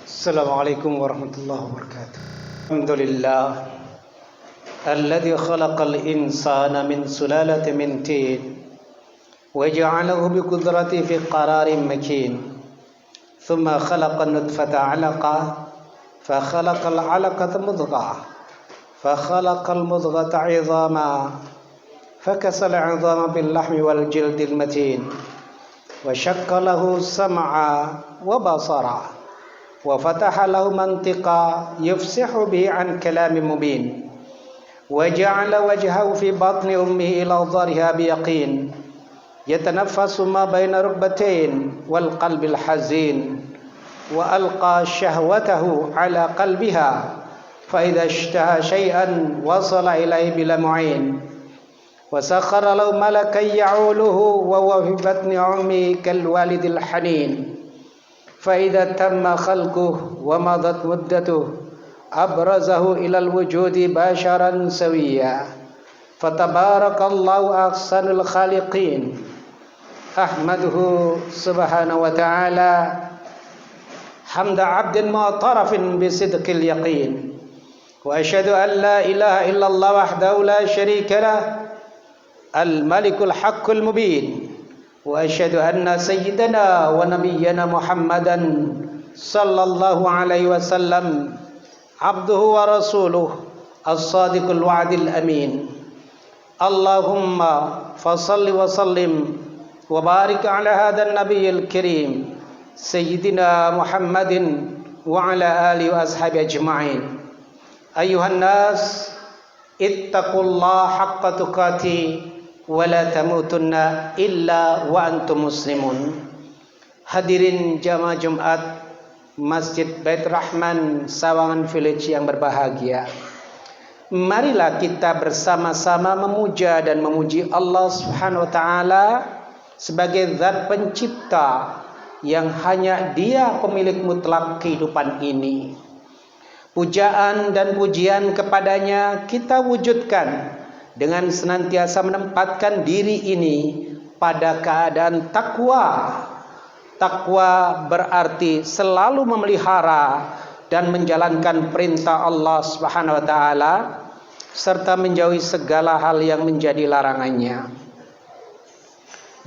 Assalamualaikum warahmatullahi wabarakatuh. Alhamdulillah alladzi khalaqal insana min sulalatin min tin wa ja'alahu bi qudratihi fi qararin makin. Thumma khalaqan nutfata 'alaqah fa khalaqal 'alaqata mudghah fa khalaqal mudghata 'idhama fa kasal 'idhama bil lahmi wal jildil matin wa syaqqa lahu sam'a wa basara wa fataha lahu mantiqa yufsihu bihi an kalamin mubin wa ja'ala wajhahu fi batni ummihi ila dhariha biyaqin yatanaffasu ma baina rukbatain wal qalbil hazin wa alqa syahwatahu ala qalbiha fa idza ishtaha shay'an wasala ilaihi bila mu'in wa sakhkhara lahu malakan ya'uluhu wa huwa fi batni ummi kal walidil hanin fa idza tamma khalquhu wa madat muddatuhu abrazahu ilal wujudi basharan sawiyya fatabarakallahu ahsanul khaliqin. Ahmaduhu subhanahu wa ta'ala hamda 'abdin mu'tarafin bisidqil yaqin wa asyhadu an la ilaha illallah wahdahu la syarika lah al-malikul haqqul mubin wa asyhadu anna sayyidana wa nabiyyana Muhammadan sallallahu alaihi wasallam abduhu wa rasuluh as-sadiqul wa'dil amin. Allahumma fasalli wa sallim wa barik ala hadha an-nabiyil karim sayyidina Muhammadin wa ala alihi wa ashabihi ajma'in. Ayuhan nas ittaqullaha haqqa tuqatih wa la tamutunna illa wa antum muslimun. Hadirin jamaah Jumat Masjid Bait Rahman Sawangan Village yang berbahagia, marilah kita bersama-sama memuja dan memuji Allah Subhanahu wa taala sebagai zat pencipta yang hanya Dia pemilik mutlak kehidupan ini. Pujaan dan pujian kepadanya kita wujudkan dengan senantiasa menempatkan diri ini pada keadaan takwa. Takwa berarti selalu memelihara dan menjalankan perintah Allah Subhanahu wa taala serta menjauhi segala hal yang menjadi larangannya.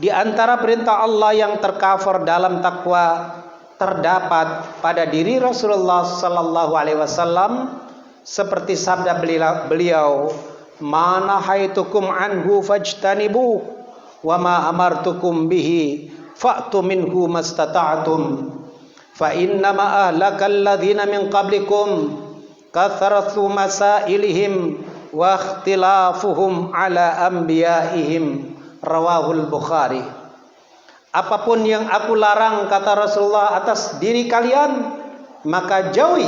Di antara perintah Allah yang tercover dalam takwa terdapat pada diri Rasulullah sallallahu alaihi wasallam seperti sabda beliau, "Ma nahaitukum anhu fajtanibuh wa ma amartukum bihi fa'tu minhu mastata'tum fa innama ahlakal ladzina min qablikum kathratu masailihim wa ikhtilafuhum ala anbiya'ihim." Rawahul Bukhari. Apapun yang aku larang, kata Rasulullah, atas diri kalian, maka jauhi,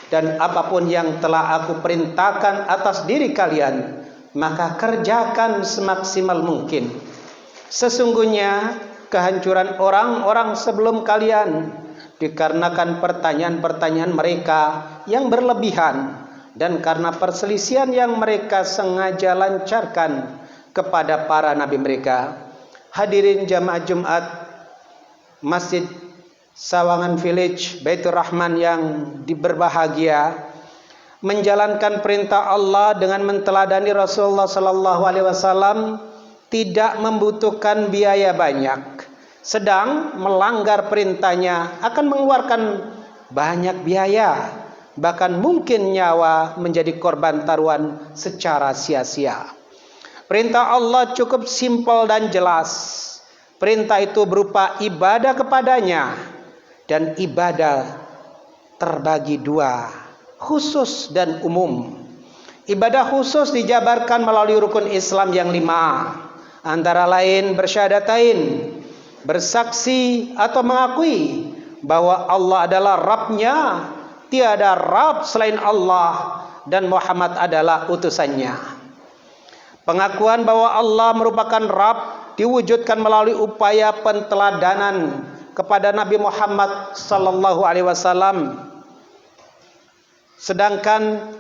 dan apapun yang telah aku perintahkan atas diri kalian, maka kerjakan semaksimal mungkin. Sesungguhnya kehancuran orang-orang sebelum kalian dikarenakan pertanyaan-pertanyaan mereka yang berlebihan dan karena perselisihan yang mereka sengaja lancarkan kepada para nabi mereka. Hadirin jamaah Jumat Masjid Sawangan Village Baitur Rahman yang berbahagia, menjalankan perintah Allah dengan menteladani Rasulullah sallallahu alaihi wasallam tidak membutuhkan biaya banyak, sedang melanggar perintahnya akan mengeluarkan banyak biaya, bahkan mungkin nyawa menjadi korban taruhan secara sia-sia. Perintah Allah cukup simpel dan jelas. Perintah itu berupa ibadah kepadanya, dan ibadah terbagi dua, khusus dan umum. Ibadah khusus dijabarkan melalui rukun Islam yang 5, antara lain bersyahadatain, bersaksi atau mengakui bahwa Allah adalah Rabb-Nya, tiada Rabb selain Allah, dan Muhammad adalah utusannya. Pengakuan bahwa Allah merupakan Rabb diwujudkan melalui upaya penteladanan kepada Nabi Muhammad sallallahu alaihi wasallam. Sedangkan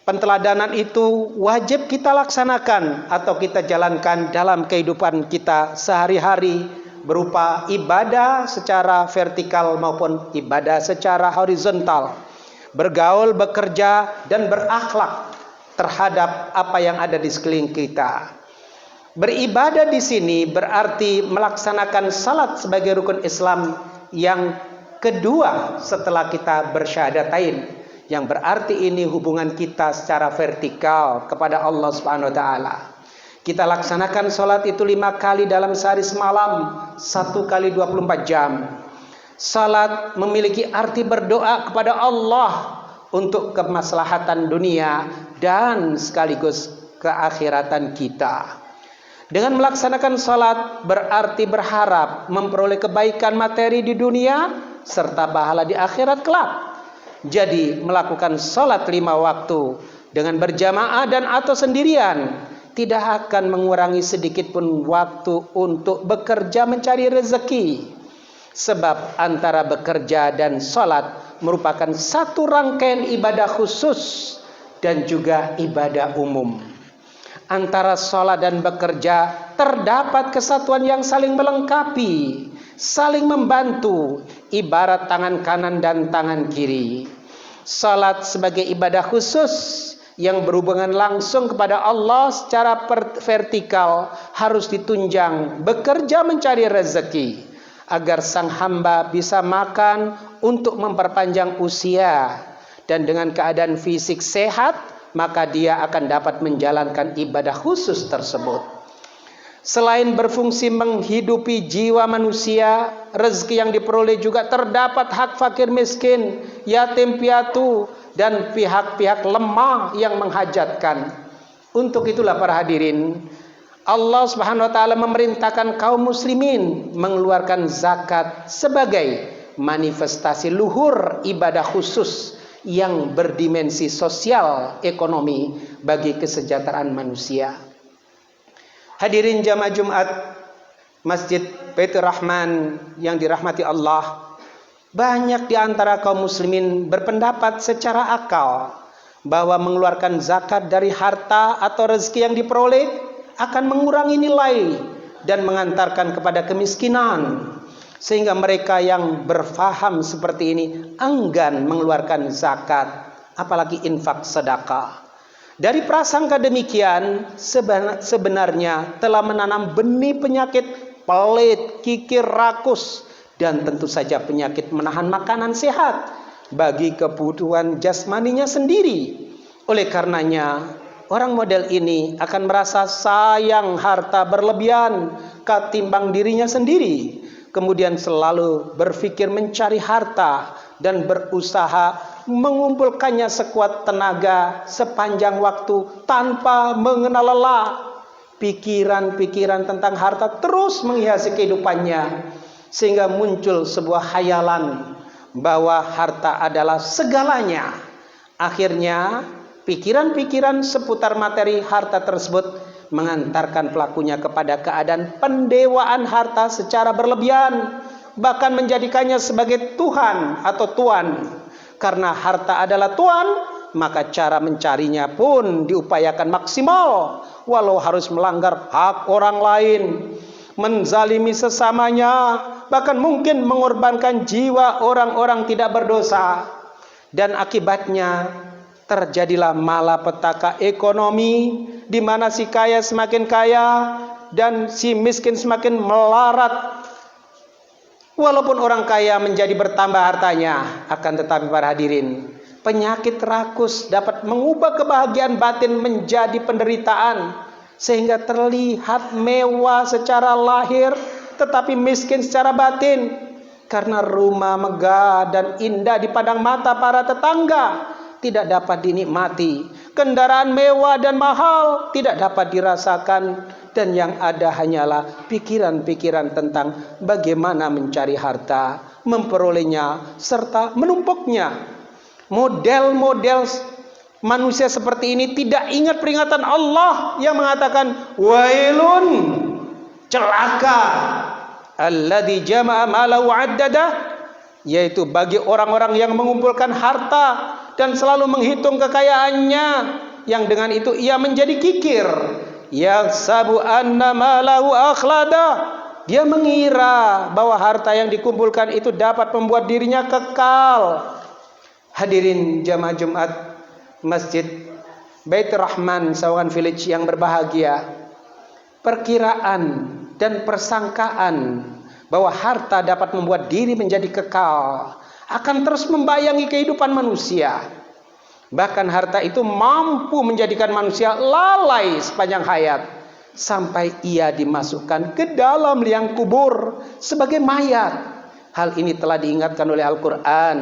penteladanan itu wajib kita laksanakan atau kita jalankan dalam kehidupan kita sehari-hari berupa ibadah secara vertikal maupun ibadah secara horizontal, bergaul, bekerja, dan berakhlak terhadap apa yang ada di sekeliling kita. Beribadah di sini berarti melaksanakan salat sebagai rukun Islam yang kedua setelah kita bersyahadatain, yang berarti ini hubungan kita secara vertikal kepada Allah Subhanahu wa taala. Kita laksanakan salat itu 5 kali dalam sehari semalam, 1 kali 24 jam. Salat memiliki arti berdoa kepada Allah untuk kemaslahatan dunia dan sekaligus keakhiratan kita. Dengan melaksanakan salat berarti berharap memperoleh kebaikan materi di dunia serta pahala di akhirat kelak. Jadi melakukan salat 5 waktu dengan berjamaah dan atau sendirian tidak akan mengurangi sedikit pun waktu untuk bekerja mencari rezeki. Sebab antara bekerja dan salat merupakan satu rangkaian ibadah khusus dan juga ibadah umum. Antara salat dan bekerja terdapat kesatuan yang saling melengkapi, saling membantu, ibarat tangan kanan dan tangan kiri. Salat sebagai ibadah khusus yang berhubungan langsung kepada Allah secara vertikal harus ditunjang bekerja mencari rezeki agar sang hamba bisa makan untuk memperpanjang usia, dan dengan keadaan fisik sehat maka dia akan dapat menjalankan ibadah khusus tersebut. Selain berfungsi menghidupi jiwa manusia, rezeki yang diperoleh juga terdapat hak fakir miskin, yatim piatu, dan pihak-pihak lemah yang menghajatkan. Untuk itulah para hadirin, Allah Subhanahu wa taala memerintahkan kaum muslimin mengeluarkan zakat sebagai manifestasi luhur ibadah khusus yang berdimensi sosial ekonomi bagi kesejahteraan manusia. Hadirin jamaah Jumat Masjid Baitur Rahman yang dirahmati Allah, banyak di antara kaum muslimin berpendapat secara akal bahwa mengeluarkan zakat dari harta atau rezeki yang diperoleh akan mengurangi nilai dan mengantarkan kepada kemiskinan. Sehingga mereka yang berfaham seperti ini enggan mengeluarkan zakat, apalagi infak sedekah. Dari prasangka demikian sebenarnya telah menanam benih penyakit pelit, kikir, rakus, dan tentu saja penyakit menahan makanan sehat bagi kebutuhan jasmaninya sendiri. Oleh karenanya orang model ini akan merasa sayang harta berlebihan ketimbang dirinya sendiri, kemudian selalu berpikir mencari harta dan berusaha mengumpulkannya sekuat tenaga sepanjang waktu tanpa mengenal lelah. Pikiran-pikiran tentang harta terus menghiasi kehidupannya, sehingga muncul sebuah khayalan bahwa harta adalah segalanya. Akhirnya pikiran-pikiran seputar materi harta tersebut mengantarkan pelakunya kepada keadaan pendewaan harta secara berlebihan, bahkan menjadikannya sebagai Tuhan atau tuan. Karena harta adalah tuan, maka cara mencarinya pun diupayakan maksimal, walau harus melanggar hak orang lain, menzalimi sesamanya, bahkan mungkin mengorbankan jiwa orang-orang tidak berdosa. Dan akibatnya terjadilah malapetaka ekonomi, di mana si kaya semakin kaya dan si miskin semakin melarat. Walaupun orang kaya menjadi bertambah hartanya, akan tetapi para hadirin, penyakit rakus dapat mengubah kebahagiaan batin menjadi penderitaan, sehingga terlihat mewah secara lahir tetapi miskin secara batin. Karena rumah megah dan indah di pandang mata para tetangga tidak dapat dinikmati, kendaraan mewah dan mahal tidak dapat dirasakan, dan yang ada hanyalah pikiran-pikiran tentang bagaimana mencari harta, memperolehnya, serta menumpuknya. Model-model manusia seperti ini tidak ingat peringatan Allah yang mengatakan wailun, celaka, alladzi jama'a malahu addada, yaitu bagi orang-orang yang mengumpulkan harta dan selalu menghitung kekayaannya, yang dengan itu ia menjadi kikir. Yahsabu anna malahu akhlada, Dia mengira bahwa harta yang dikumpulkan itu dapat membuat dirinya kekal. Hadirin jamaah Jumat Masjid Baitur Rahman Sawangan Village yang berbahagia, perkiraan dan persangkaan bahwa harta dapat membuat diri menjadi kekal akan terus membayangi kehidupan manusia. Bahkan harta itu mampu menjadikan manusia lalai sepanjang hayat, sampai ia dimasukkan ke dalam liang kubur sebagai mayat. Hal ini telah diingatkan oleh Al-Quran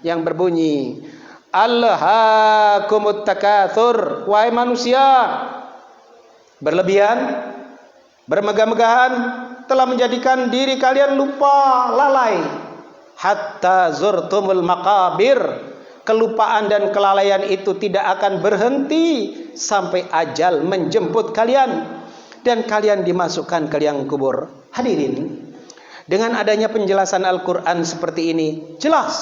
yang berbunyi, Alhaakumut takatsur, wahai manusia, berlebihan, bermegah-megahan telah menjadikan diri kalian lupa, lalai, hatta zurtumul maqabir. Kelupaan dan kelalaian itu tidak akan berhenti sampai ajal menjemput kalian dan kalian dimasukkan ke liang kubur. Hadirin, dengan adanya penjelasan Al-Quran seperti ini, jelas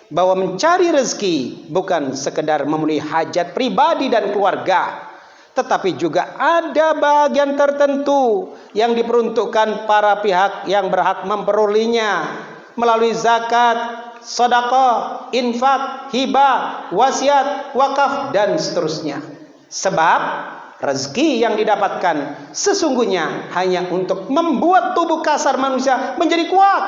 bahwa mencari rezeki bukan sekedar memenuhi hajat pribadi dan keluarga, tetapi juga ada bagian tertentu yang diperuntukkan para pihak yang berhak memperolehnya melalui zakat, sedekah, infak, hibah, wasiat, wakaf, dan seterusnya. Sebab rezeki yang didapatkan sesungguhnya hanya untuk membuat tubuh kasar manusia menjadi kuat.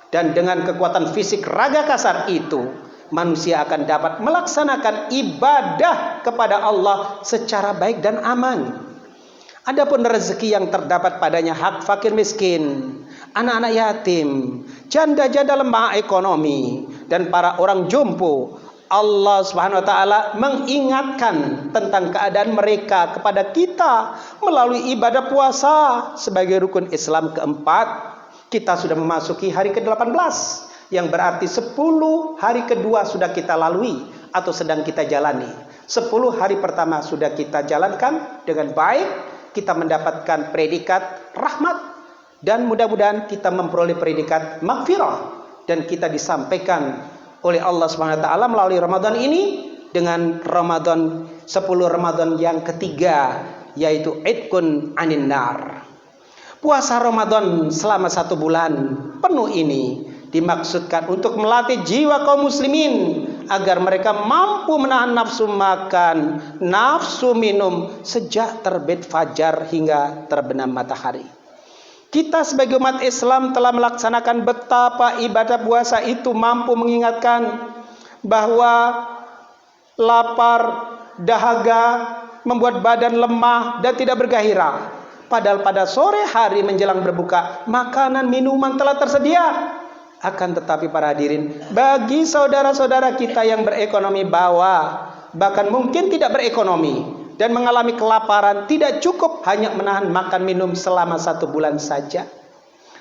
Dan dengan kekuatan fisik raga kasar itu, manusia akan dapat melaksanakan ibadah kepada Allah secara baik dan aman. Adapun rezeki yang terdapat padanya hak fakir miskin, anak-anak yatim, janda-janda lemah ekonomi, dan para orang jompo, Allah Subhanahu wa taala mengingatkan tentang keadaan mereka kepada kita melalui ibadah puasa sebagai rukun Islam keempat. Kita sudah memasuki hari ke-18, yang berarti 10 hari kedua sudah kita lalui atau sedang kita jalani. 10 hari pertama sudah kita jalankan dengan baik, kita mendapatkan predikat rahmat, dan mudah-mudahan kita memperoleh predikat maghfirah, dan kita disampaikan oleh Allah Subhanahu wa taala melalui Ramadan ini dengan Ramadan 10 Ramadan yang ketiga, yaitu Idkun Anin Nar. Puasa Ramadan selama 1 bulan penuh ini dimaksudkan untuk melatih jiwa kaum muslimin agar mereka mampu menahan nafsu makan, nafsu minum sejak terbit fajar hingga terbenam matahari. Kita sebagai umat Islam telah melaksanakan betapa ibadah puasa itu mampu mengingatkan bahwa lapar, dahaga membuat badan lemah dan tidak bergairah. Padahal pada sore hari menjelang berbuka, makanan minuman telah tersedia. Akan tetapi para hadirin, bagi saudara-saudara kita yang berekonomi bawah, bahkan mungkin tidak berekonomi dan mengalami kelaparan, tidak cukup hanya menahan makan minum selama 1 bulan saja.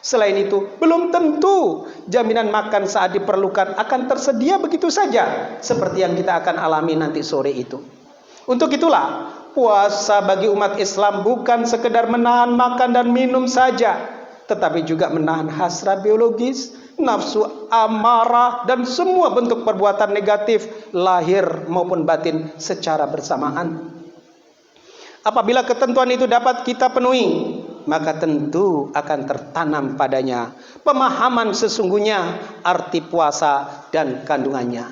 Selain itu, belum tentu jaminan makan saat diperlukan akan tersedia begitu saja, seperti yang kita akan alami nanti sore itu. Untuk itulah, puasa bagi umat Islam bukan sekedar menahan makan dan minum saja, tetapi juga menahan hasrat biologis, nafsu amarah, dan semua bentuk perbuatan negatif lahir maupun batin secara bersamaan. Apabila ketentuan itu dapat kita penuhi, maka tentu akan tertanam padanya pemahaman sesungguhnya arti puasa dan kandungannya.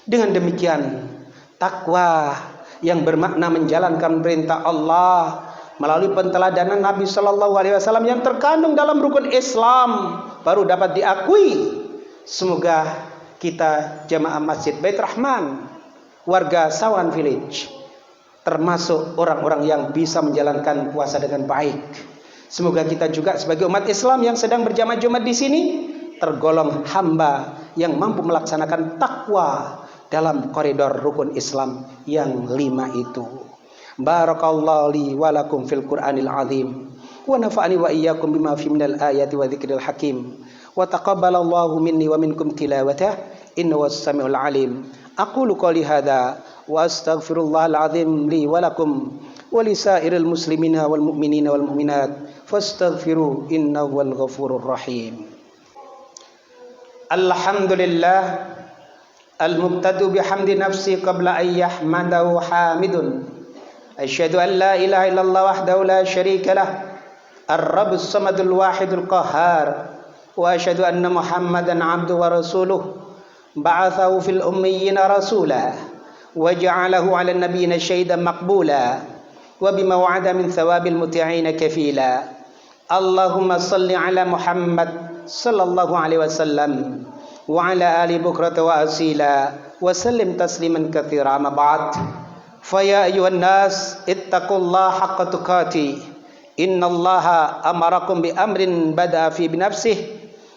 Dengan demikian, takwa yang bermakna menjalankan perintah Allah melalui penteladanan Nabi Shallallahu Alaihi Wasallam yang terkandung dalam rukun Islam baru dapat diakui. Semoga kita jamaah Masjid Baitur Rahman, warga Sawangan Village, termasuk orang-orang yang bisa menjalankan puasa dengan baik. Semoga kita juga sebagai umat Islam yang sedang berjamaah Jumat di sini tergolong hamba yang mampu melaksanakan takwa dalam koridor rukun Islam yang 5 itu. Barakallahu li wa lakum fil Qur'anil azim wa nafa'ani wa iyyakum bima fi minal ayati wa dzikril hakim wa taqabbalallahu minni wa minkum tilawatah innahu was-sami'ul alim. Aqulu qouli hadza wa astaghfirullahal azim li wa lakum wa lisairil muslimina wal mu'minina wal mu'minat fastaghfiru innahu wal ghafurur rahim. Alhamdulillah al-mubtadu bihamdi nafsi qabla an yahmadahu hamidun. Asyhadu an la ilaha illallah wahdahu la syarika lah الرب الصمد الواحد القهار وأشهد أن محمدا عبده ورسوله بعثه في الأميين رسولا وجعله على النبيين شهيدا مقبولا وبما وعد من ثواب المطيعين كفيلا اللهم صل على محمد صلى الله عليه وسلم وعلى آل بكرة وأصيلا وسلم تسليما كثيرا. أما بعد فيا أيها الناس اتقوا الله حق تقاته إن الله أمركم بأمر بدأ فيه بنفسه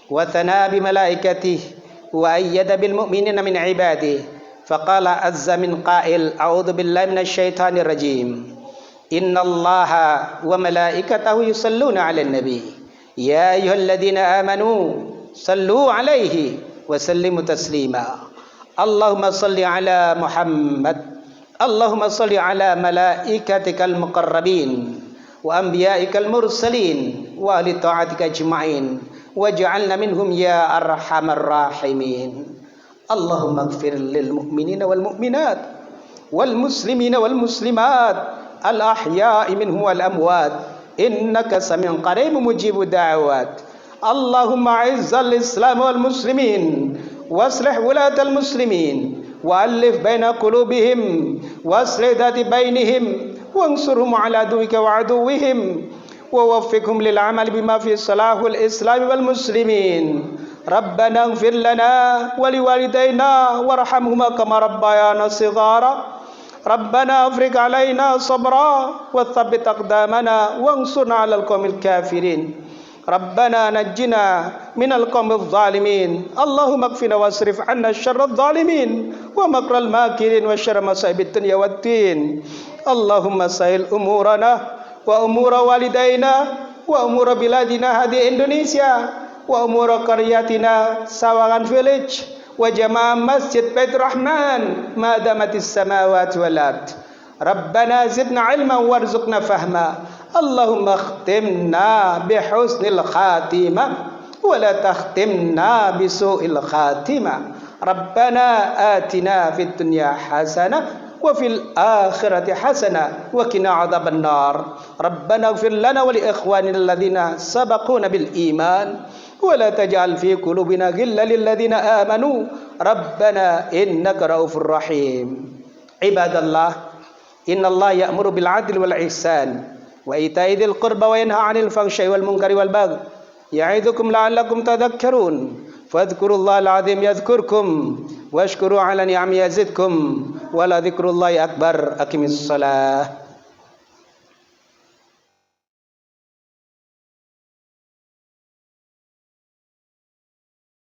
وثنى بملائكته وأيد بالمؤمنين من عباده فقال عز من قائل أعوذ بالله من الشيطان الرجيم إن الله وملائكته يصلون على النبي يا أيها الذين آمنوا صلوا عليه وسلموا تسليما اللهم صل على محمد اللهم صل على ملائكتك المقربين وأنبيائك المرسلين وأهل طاعتك أجمعين واجعلنا منهم يا أرحم الراحمين. اللهم اغفر للمؤمنين والمؤمنات والمسلمين والمسلمات الأحياء منهم والأموات إنك سميع قريب مجيب الدعوات. اللهم أعز الإسلام والمسلمين واصلح ولاة المسلمين وألف بين قلوبهم واصلح ذات بينهم وانصرهم على عدوك وعدوهم ووفقهم للعمل بما في صلاح الإسلام والمسلمين. ربنا اغفر لنا ولوالدينا وارحمهما كما ربيانا صغارا. ربنا افرغ علينا صبرا وثبت أقدامنا وانصرنا على القوم الكافرين. ربنا نجنا من القوم الظالمين. اللهم اكفنا واصرف عنا شر الظالمين ومكر الماكرين وشر مصائب الدنيا والدين. اللهم سهل أمورنا وأمور والدينا وأمور بلادنا هذه إندونيسيا وأمور قريتنا سواغان فيليج وجماعة مسجد بيت الرحمن ما دامت السماوات والأرض. ربنا زدنا علما وارزقنا فهما. اللهم اختمنا بحسن الخاتمة ولا تختمنا بسوء الخاتمة. ربنا آتنا في الدنيا حسنة وفي الآخرة حسنة وقنا عذاب النار. ربنا اغفر لنا ولإخواننا الذين سبقونا بالإيمان ولا تجعل في قلوبنا غلا للذين آمنوا ربنا إنك رؤوف رحيم. عباد الله إن الله يأمر بالعدل والإحسان وإيتاء ذي القربى وينهى عن الفحشاء والمنكر والبغي يعظكم لعلكم تذكرون فاذكروا الله العظيم يذكركم واشكروا على نعمه يزدكم ولذكر الله أكبر. أقم الصلاة.